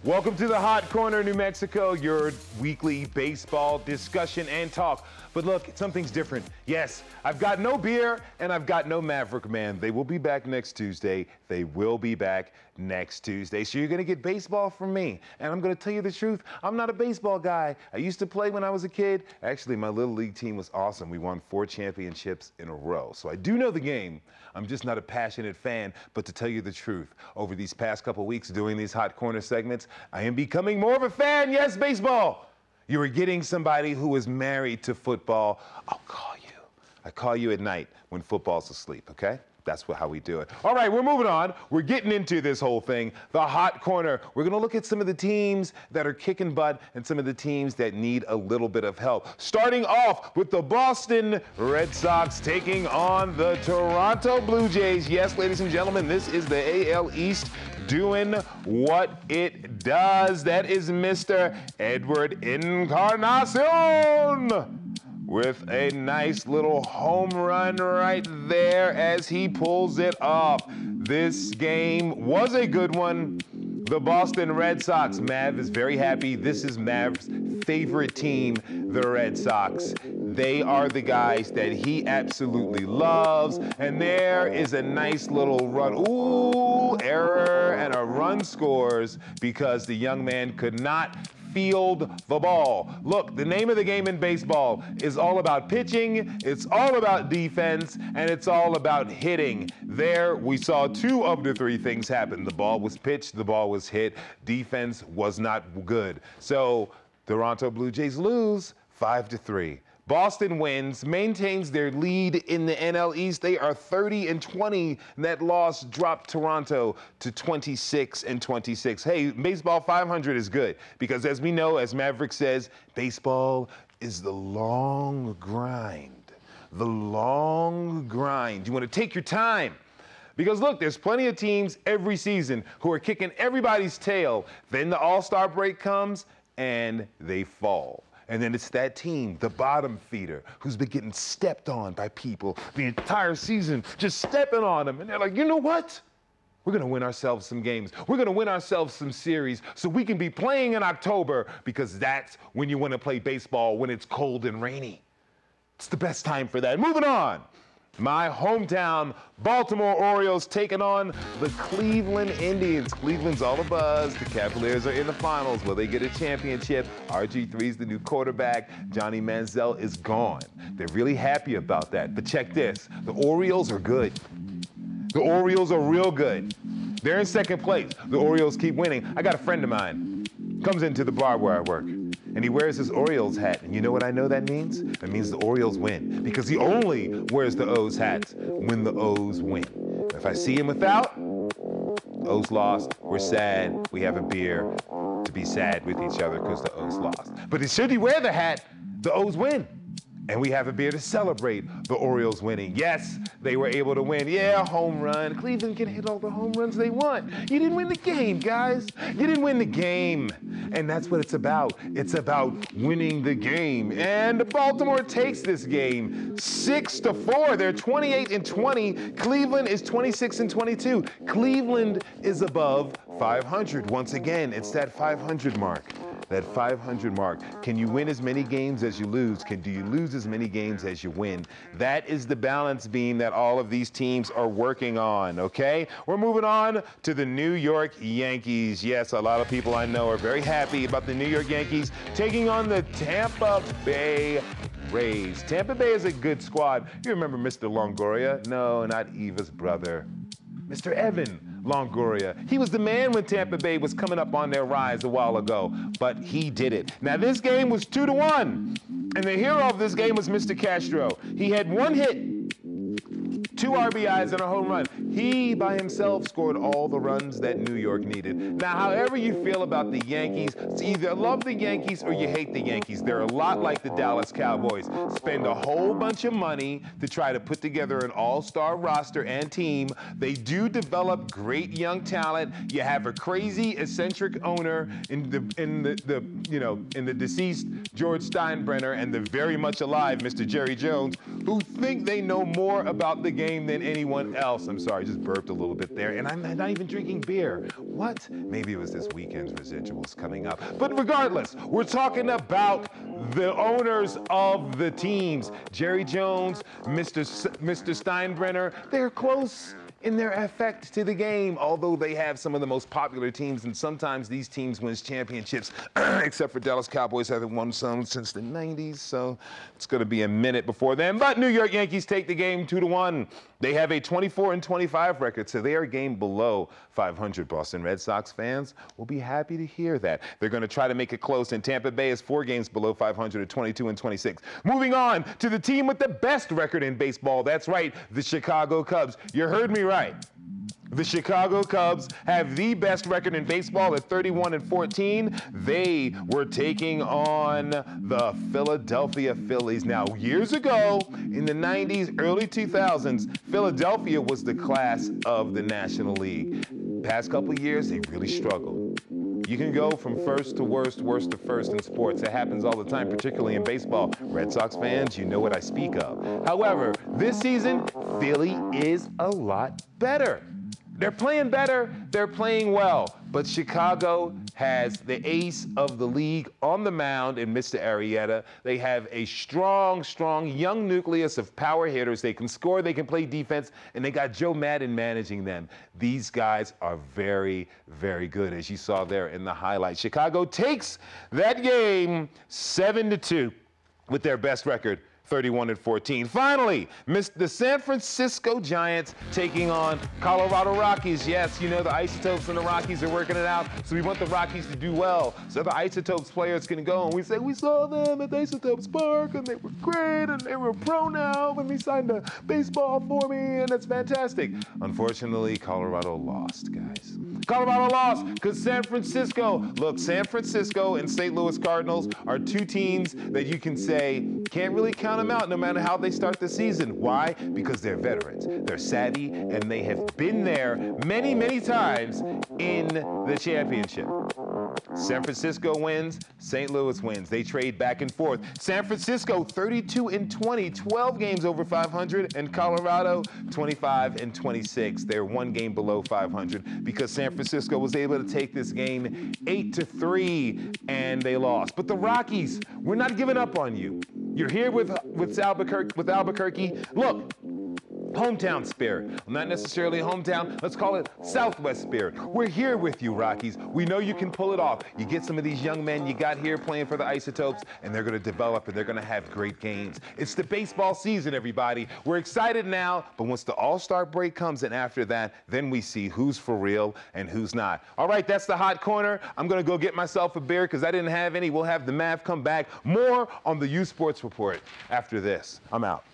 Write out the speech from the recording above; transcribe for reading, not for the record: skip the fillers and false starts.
Welcome to the Hot Corner, New Mexico, your weekly baseball discussion and talk. But look, something's different. Yes, I've got no beer and I've got no Maverick Man. They will be back next Tuesday. They will be back next Tuesday. So you're going to get baseball from me. And I'm going to tell you the truth. I'm not a baseball guy. I used to play when I was a kid. Actually, my little league team was awesome. We won 4 championships in a row. So I do know the game. I'm just not a passionate fan. But to tell you the truth, over these past couple weeks doing these Hot Corner segments, I am becoming more of a fan. Yes, baseball. You are getting somebody who is married to football. I'll call you. I call you at night when football's asleep, okay? That's how we do it. All right, we're moving on. We're getting into this whole thing, the Hot Corner. We're going to look at some of the teams that are kicking butt and some of the teams that need a little bit of help. Starting off with the Boston Red Sox taking on the Toronto Blue Jays. Yes, ladies and gentlemen, this is the AL East doing what it does. That is Mr. Edward Encarnacion with a nice little home run right there as he pulls it off. This game was a good one. The Boston Red Sox, Mav is very happy. This is Mav's favorite team, the Red Sox. They are the guys that he absolutely loves. And there is a nice little run. Ooh, error, and a run scores because the young man could not field the ball. Look, the name of the game in baseball is all about pitching, it's all about defense, and it's all about hitting. There, we saw 2 of the 3 things happen. The ball was pitched, the ball was hit, defense was not good. So, Toronto Blue Jays lose 5-3. Boston wins, maintains their lead in the NL East. They are 30-20. That loss dropped Toronto to 26-26. Hey, baseball 500 is good because as we know, as Maverick says, baseball is the long grind. The long grind. You want to take your time. Because look, there's plenty of teams every season who are kicking everybody's tail. Then the All-Star break comes and they fall. And then it's that team, the bottom feeder, who's been getting stepped on by people the entire season, just stepping on them. And they're like, you know what? We're going to win ourselves some games. We're going to win ourselves some series so we can be playing in October because that's when you want to play baseball when it's cold and rainy. It's the best time for that. Moving on. My hometown, Baltimore Orioles taking on the Cleveland Indians. Cleveland's all abuzz. The Cavaliers are in the finals. Will they get a championship? RG3's the new quarterback. Johnny Manziel is gone. They're really happy about that. But check this. The Orioles are good. The Orioles are real good. They're in second place. The Orioles keep winning. I got a friend of mine. Comes into the bar where I work. And he wears his Orioles hat. And you know what I know that means? That means the Orioles win. Because he only wears the O's hats when the O's win. If I see him without, O's lost, we're sad, we have a beer to be sad with each other because the O's lost. But should he wear the hat, the O's win. And we have a beer to celebrate the Orioles winning. Yes, they were able to win. Yeah, home run. Cleveland can hit all the home runs they want. You didn't win the game, guys. You didn't win the game. And that's what it's about. It's about winning the game. And Baltimore takes this game 6-4. They're 28-20. Cleveland is 26-22. Cleveland is above 500. Once again, it's that 500 mark. That 500 mark. Can you win as many games as you lose? Do you lose as many games as you win? That is the balance beam that all of these teams are working on, okay? We're moving on to the New York Yankees. Yes, a lot of people I know are very happy about the New York Yankees taking on the Tampa Bay Rays. Tampa Bay is a good squad. You remember Mr. Longoria? No, not Eva's brother. Mr. Evan Longoria. He was the man when Tampa Bay was coming up on their rise a while ago, but he did it. Now this game was 2-1, and the hero of this game was Mr. Castro. He had 1 hit, 2 RBIs and a home run. He, by himself, scored all the runs that New York needed. Now, however you feel about the Yankees, it's either love the Yankees or you hate the Yankees. They're a lot like the Dallas Cowboys. Spend a whole bunch of money to try to put together an all-star roster and team. They do develop great young talent. You have a crazy, eccentric owner in the deceased George Steinbrenner and the very much alive Mr. Jerry Jones, who think they know more about the game game than anyone else. I'm sorry, I just burped a little bit there. And I'm not even drinking beer. What? Maybe it was this weekend's residuals coming up. But regardless, we're talking about the owners of the teams. Jerry Jones, Mr. Steinbrenner, they're close in their effect to the game, although they have some of the most popular teams, and sometimes these teams win championships, except for Dallas Cowboys haven't won some since the 90s, so it's going to be a minute before then. But New York Yankees take the game 2-1. They have a 24-25 record, so they are a game below 500. Boston Red Sox fans will be happy to hear that. They're going to try to make it close, and Tampa Bay is 4 games below 500 at 22-26. Moving on to the team with the best record in baseball. That's right, the Chicago Cubs. You heard me right. The Chicago Cubs have the best record in baseball at 31-14. They were taking on the Philadelphia Phillies. Now, years ago, in the 90s, early 2000s, Philadelphia was the class of the National League. Past couple of years, they really struggled. You can go from first to worst, worst to first in sports. It happens all the time, particularly in baseball. Red Sox fans, you know what I speak of. However, this season, Philly is a lot better. They're playing better, they're playing well, but Chicago has the ace of the league on the mound in Mr. Arrieta. They have a strong young nucleus of power hitters. They can score, they can play defense, and they got Joe Maddon managing them. These guys are very, very good, as you saw there in the highlights. Chicago takes that game 7-2 with their best record, 31-14. Finally, the San Francisco Giants taking on Colorado Rockies. Yes, you know the Isotopes and the Rockies are working it out, so we want the Rockies to do well. So the Isotopes players can go and we say, we saw them at the Isotopes Park and they were great and they were pro now and they signed a baseball for me and it's fantastic. Unfortunately, Colorado lost, guys. Colorado lost because San Francisco, look, San Francisco and St. Louis Cardinals are two teams that you can say can't really count them out no matter how they start the season. Why? Because they're veterans. They're savvy and they have been there many, many times in the championship. San Francisco wins, St. Louis wins. They trade back and forth. San Francisco 32-20, 12 games over 500, and Colorado 25-26. They're 1 game below 500 because San Francisco was able to take this game 8-3 and they lost. But the Rockies, we're not giving up on you. You're here with Albuquerque. Look, hometown spirit. Well, not necessarily hometown. Let's call it Southwest spirit. We're here with you, Rockies. We know you can pull it off. You get some of these young men you got here playing for the Isotopes, and they're going to develop, and they're going to have great games. It's the baseball season, everybody. We're excited now, but once the All-Star break comes, and after that, then we see who's for real and who's not. All right, that's the hot corner. I'm going to go get myself a beer because I didn't have any. We'll have the Mav come back. More on the U Sports Report after this. I'm out.